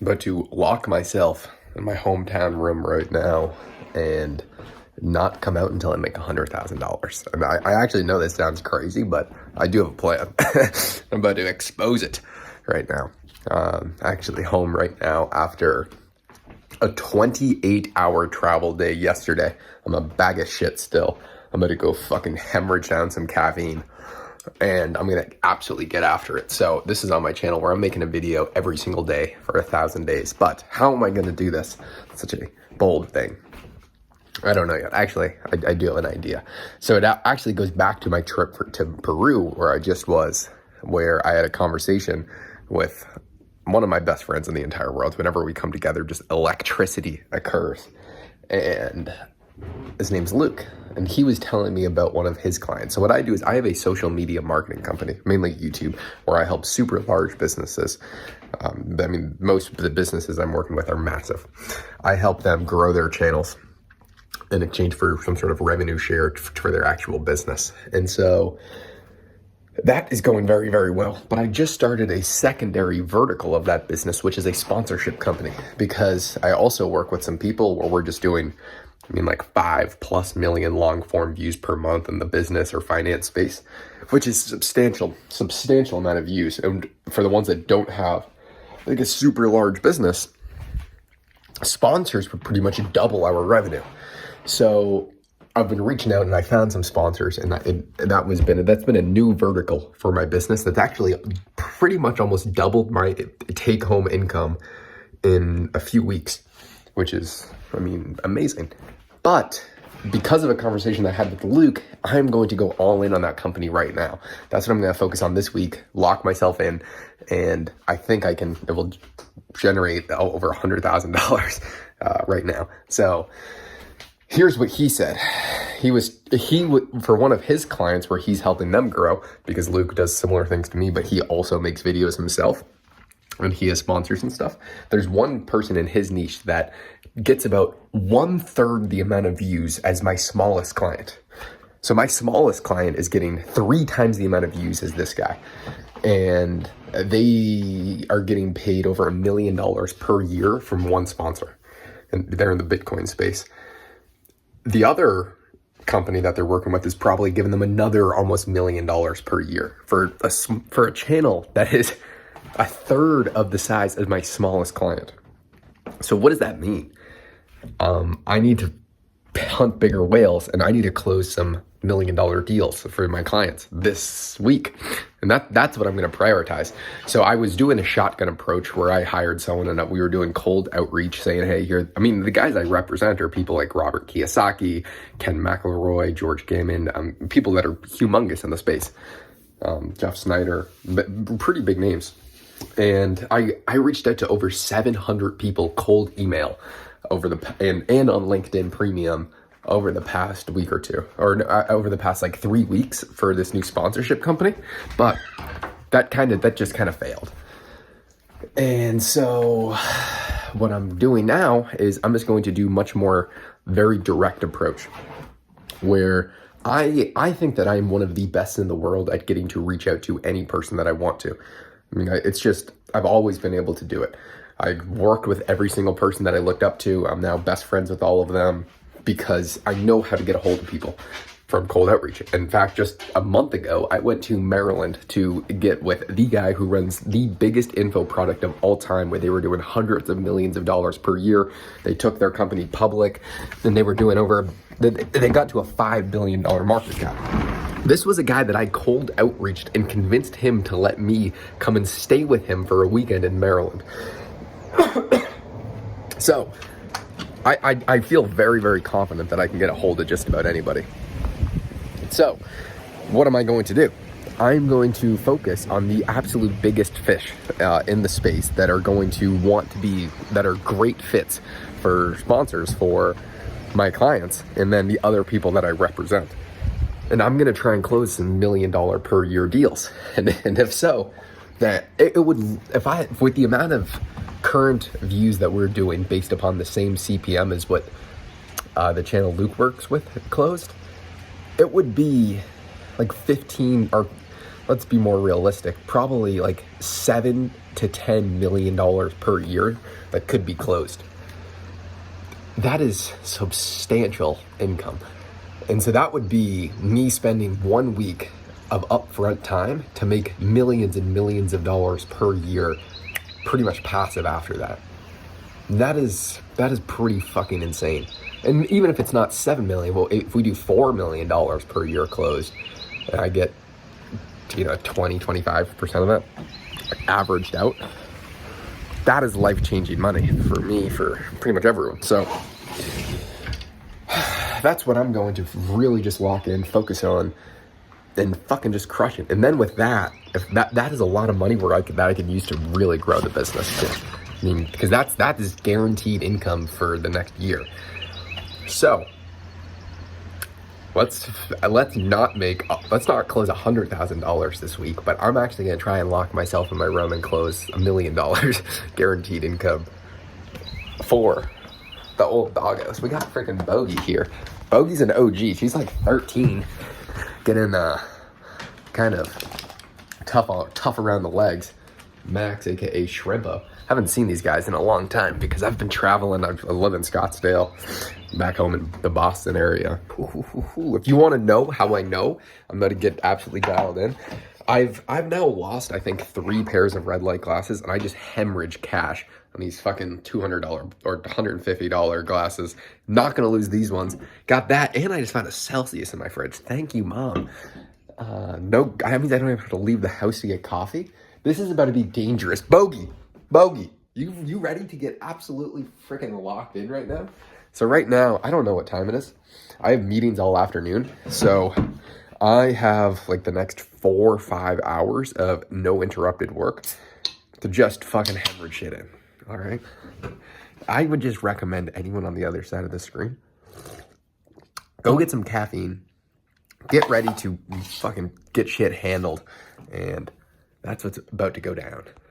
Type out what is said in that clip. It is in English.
but to lock myself in my hometown room right now and not come out until I make $100,000. I mean, I actually know this sounds crazy, but I do have a plan. I'm about to expose it right now. Actually home right now after a 28-hour travel day yesterday. I'm a bag of shit still. I'm going to go fucking hemorrhage down some caffeine and I'm going to absolutely get after it. So this is on my channel where I'm making a video every single day for 1,000 days. But how am I going to do this? It's such a bold thing. I don't know yet. Actually, I do have an idea. So it actually goes back to my trip to Peru where I just was, where I had a conversation with one of my best friends in the entire world. Whenever we come together, just electricity occurs. And his name's Luke. And he was telling me about one of his clients. So what I do is I have a social media marketing company, mainly YouTube, where I help super large businesses. I mean, most of the businesses I'm working with are massive. I help them grow their channels in exchange for some sort of revenue share for their actual business. And so that is going very, very well. But I just started a secondary vertical of that business, which is a sponsorship company, because I also work with some people where we're just doing, like 5+ million long form views per month in the business or finance space, which is substantial amount of views. And for the ones that don't have like a super large business, sponsors would pretty much double our revenue. So I've been reaching out and I found some sponsors, and that's been a new vertical for my business. That's actually pretty much almost doubled my take home income in a few weeks, which is, amazing. But because of a conversation I had with Luke, I'm going to go all in on that company right now. That's what I'm going to focus on this week, lock myself in, and I think it will generate over $100,000 right now. So here's what he said. He would, for one of his clients where he's helping them grow, because Luke does similar things to me, but he also makes videos himself and he has sponsors and stuff. There's one person in his niche that gets about 1/3 the amount of views as my smallest client. So my smallest client is getting 3 times the amount of views as this guy. And they are getting paid over $1 million per year from one sponsor. And they're in the Bitcoin space. The other company that they're working with is probably giving them another almost $1 million per year for a channel that is 1/3 of the size as my smallest client. So what does that mean? I need to hunt bigger whales, and I need to close some $1 million deals for my clients this week. And that's what I'm going to prioritize. So I was doing a shotgun approach where I hired someone and we were doing cold outreach saying, hey, the guys I represent are people like Robert Kiyosaki, Ken McElroy, George Gaiman, people that are humongous in the space. Jeff Snyder, pretty big names. And I reached out to over 700 people cold email and on LinkedIn Premium over the past week or two, or over the past 3 weeks for this new sponsorship company. But that just kind of failed. And so what I'm doing now is I'm just going to do much more very direct approach, where I think that I'm one of the best in the world at getting to reach out to any person that I want to. I've always been able to do it. I worked with every single person that I looked up to. I'm now best friends with all of them because I know how to get a hold of people from cold outreach. In fact, just a month ago, I went to Maryland to get with the guy who runs the biggest info product of all time, where they were doing hundreds of millions of dollars per year. They took their company public, and they were doing they got to a $5 billion market cap. This was a guy that I cold outreached and convinced him to let me come and stay with him for a weekend in Maryland. So I feel very, very confident that I can get a hold of just about anybody. So what am I going to do? I'm going to focus on the absolute biggest fish in the space that are going to that are great fits for sponsors for my clients, and then the other people that I represent. And I'm going to try and close some $1 million per year deals. And if so, that it would, with the amount of current views that we're doing based upon the same CPM as what the channel Luke works with closed, it would be 15, or let's be more realistic, probably 7 to $10 million per year that could be closed. That is substantial income. And so that would be me spending 1 week of upfront time to make millions and millions of dollars per year, pretty much passive after that. That is pretty fucking insane. And even if it's not 7 million, well, if we do $4 million per year closed, and I get, 20-25% of that averaged out, that is life-changing money for me, for pretty much everyone. So that's what I'm going to really just lock in, focus on, and fucking just crush it. And then with that, if that is a lot of money where I could use to really grow the business too. I mean, because that is guaranteed income for the next year. So let's not close $100,000 this week, but I'm actually gonna try and lock myself in my room and close $1 million guaranteed income for the old doggos. We got freaking Bogey here. Bogey's an OG. She's like 13, getting kind of tough around the legs. Max, aka Shrimpo. Haven't seen these guys in a long time because I've been traveling. I live in Scottsdale, back home in the Boston area. If you want to know how I know, I'm going to get absolutely dialed in. I've now lost, I think, 3 pairs of red light glasses, and I just hemorrhage cash on these fucking $200 or $150 glasses. Not going to lose these ones. Got that, and I just found a Celsius in my fridge. Thank you, Mom. No, that means I don't even have to leave the house to get coffee. This is about to be dangerous. Bogey, you ready to get absolutely freaking locked in right now? So right now, I don't know what time it is. I have meetings all afternoon. So I have like the next 4 or 5 hours of no interrupted work to just fucking hemorrhage shit in. All right. I would just recommend anyone on the other side of the screen, go get some caffeine, get ready to fucking get shit handled. And that's what's about to go down.